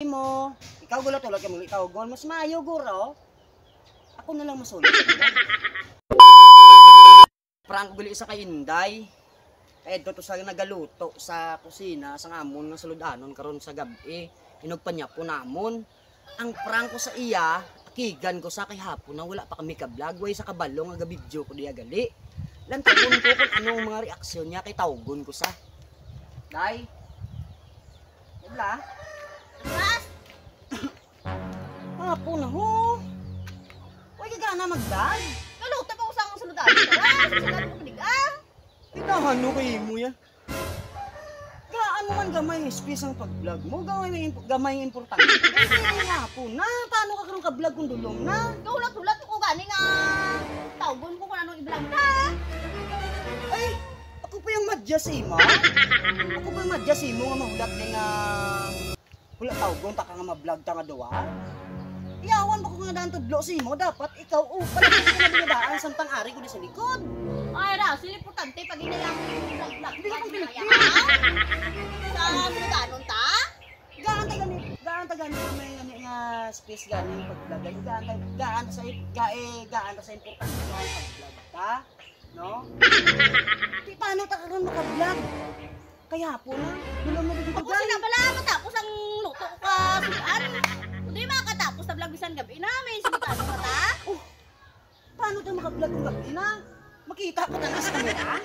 Mo, ikaw gulat ulat ka mo ikaw gon mas maayo guro. Ako na lang masulit. Prank guli isa kay Inday. Kay to sa nagaluto sa kusina sa amon nga saludanon karon sa gabi. Inugpan niya po namon. Ang prank ko sa iya, akigan ko sa kay hapon na wala pa kami ka-vlog way sa kabalo nga ga-video ko diya gali. Lantagon ko kung anong mga reaksyon niya kay tawgon ko sa. Day. Yabla. Mas! Apo na ho. Huwag ka na mag-vlog. Naluto pa ko sa akong saludan. Saludan ko panigang. Itahan mo kayo mo ya. Gaan mo man gamay yung space ang pag-vlog mo. Gamay yung importante. Kasi nga po na. Paano ka karong ka-vlog kung dulong na? Hulat-hulat ko gani nga. Tawgon ko kung anong i-vlog na. Ay, ako pa yung madyasi mo. Ako pa yung madyasi mo nga mahulat din nga. Hula tawgon ta ka nga ma-vlog ta nga duwa. Iyawan ba ko nga daan tudlo si mo, dapat ikaw pala ka na binadaan samtang ari ko di sa likod. Ay Russell, importante pag inalang vlog-vlog. Hindi ka pang pinagpil. Sa saludanon ta? Gaan ta gani may nga space gani pag-vlog. Gaan ta sa importante nga pag-vlog ta, no? Di paano ta karon maka-vlog? Kaya po na, dulo mo dito Ako sila pala matapos ang luto ko ka sudan. Hindi makatapos na vlog bisan gabi na. May saludan mo ta? Oh, paano tayo maka-vlog kung gabi na? Makita pa tayo sa kamera?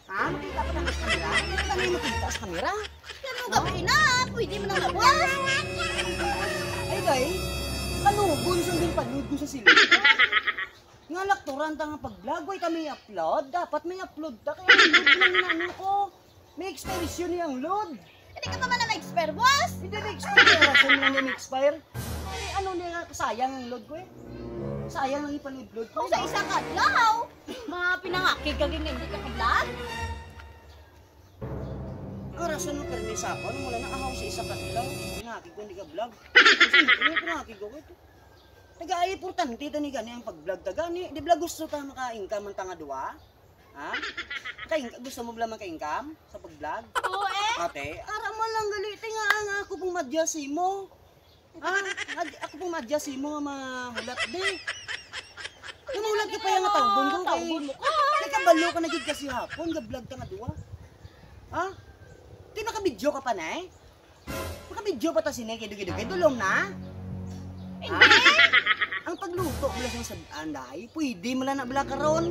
Ha? Makita pa tayo sa kamera? Hindi pa tayo makita sa kamera? Ano gabi na? Pwede mo nang labas. Ay guys, kanugon sa din panood ko sa silid. Nga lakturan ta nga pag-vlog, way kami upload. Dapat may upload ta. Kaya load lang na ano ko. May expiration niyang load. Hindi ka pa man na expert, boss. Hindi na-expire. Rason lang na expire. Ay, ano niya, sayang ang load ko eh. Sayang ang ipanood ko. Kung sa isang adlaw, mga pinangakig kaging hindi ka ka-vlog. Ang rason mo permisa ako, nung wala na ahaw sa isa katlaw. Pinakig ko, hindi ka vlog. Siyempre, pinakig ko ito. Taga-ay, importante ito ni gani ang pag-vlog. Taga-ni, di vlog gusto ta maka-income ang tanga dua? Ha? Gusto mo ba maka-income sa pag-vlog? Oo Ate, araman lang galiti nga ang ako pong madyasi mo. Ha? Ako pong madyasi mo nga mahulat di. Yung mahulat ka pa yung tawgon ko kay... Kay kabalo ka nagig kasi hapon, ga-vlog ka nga duwa. Ha? Di naka-video ka pa na eh? Naka-video pa ta sini kay dugi-dugi, dulong na? Hindi. Ang pagluto mula sa anday, pwede mo lang na vlog karon.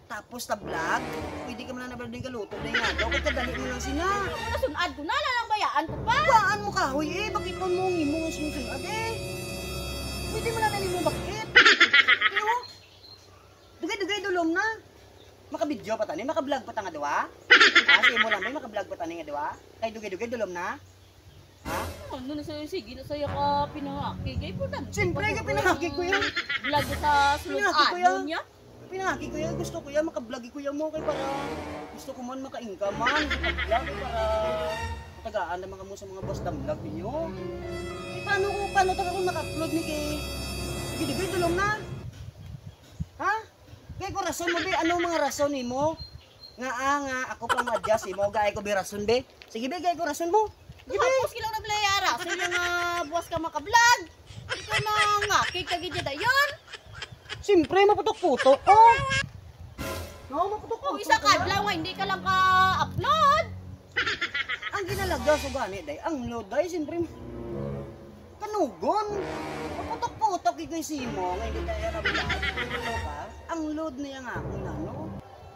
Tapos ta vlog, pwede ka man na din kaluto na nga daw. Kaya kadali mo lang sina. Kung nasunad ko na, lalang bayaan ko pa. Baan mo kahoy eh, bakit mo mong imong susunod eh? Pwede mo na mo bakit? Pero, dugay-dugay dulom na. Maka-video pa tani, maka-vlog pa ta nga dawa? Ha, sige mo lang may maka-vlog pa tani nga dawa? Kay dugay-dugay dulom na? Ha? Ano na sa'yo, sige na sa'yo ka pinangakig. Ay, importante. Siyempre, ka pinangakig ko yan. Vlog sa Pinangakig ko yan. saludan niya. Pinaki ko yan, gusto ko yan, makablog ko yan mo kay para gusto ko man maka-income man, makablog para matagaan naman ka mo sa mga boss na vlog ninyo. Eh paano ta kung naka-upload ni kay Digay tulong na? Ha? Kay ko rason mo be, ano mga rason nimo? Nga ako pang adjust mo, gaay ko be rason be. Sige be, gaay ko rason mo. Sige be. Tapos kilang naglayara. Sa mga buwas ka makablog. Ikaw na ngakig kagid dayon. Siyempre, maputok-putok ko. No, maputok-putok. Kung isa kadlaw, hindi ka lang ka-upload. Ang ginalagda sa gani, day, ang load, day, siyempre, kanugon. Maputok-putok ikaw simo, nga hindi tayo nabilaan. Ang load niya nga ako na, no?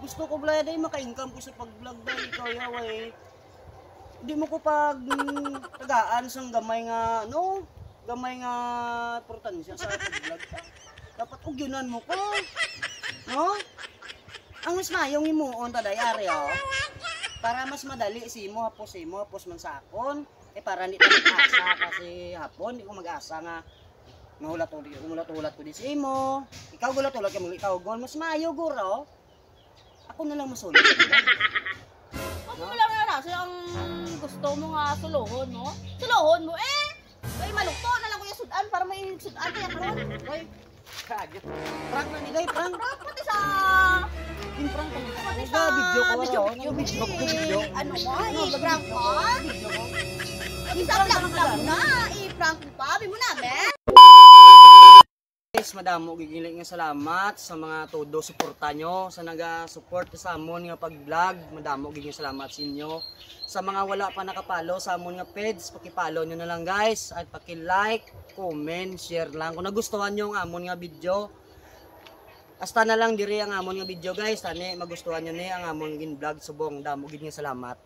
Gusto ko bala, day, maka-income ko sa pag-vlog, day, ikaw yaway. Hindi mo ko pag tagaan sa gamay nga, no? Gamay nga importansya sa pag-vlog ka. Dapat ugyunan mo ko. No? Ang mas mayong imuon ta dayari oh. Para mas madali hapos man sakon. Eh para hindi ta mag-asa kasi hapon di ko mag-asa nga mahulat-hulat ko di si imo. Ikaw gulat-hulat ka mo ikaw gon mas mayo guro. Ako na lang masulit. Ako mo lang na ang gusto mo nga sulohon, no? Sulohon mo ay malukto na lang ko yung sudan para may sudan kaya karon. Oy. Kagit. Prank na nila, prank. Pati sa... Yung prank ka nila. Pati sa... Video ko. Video. Ano mo? Ano mo? I-prank mo? Video ko. Isa lang na, i-prank mo pa, mo na, be. Guys, madamo gigiling nga salamat sa mga todo suporta nyo, sa naga-support sa amon nga pag-vlog. Madamo gigiling salamat sa inyo. Sa mga wala pa nakapalo sa amon nga page, paki-follow nyo na lang guys at paki-like, comment, share lang kung nagustuhan nyo ang amon nga video. Hasta na lang diri ang amon nga video guys, tani magustuhan nyo ni ang amon gin vlog subong. Damo gid nga salamat.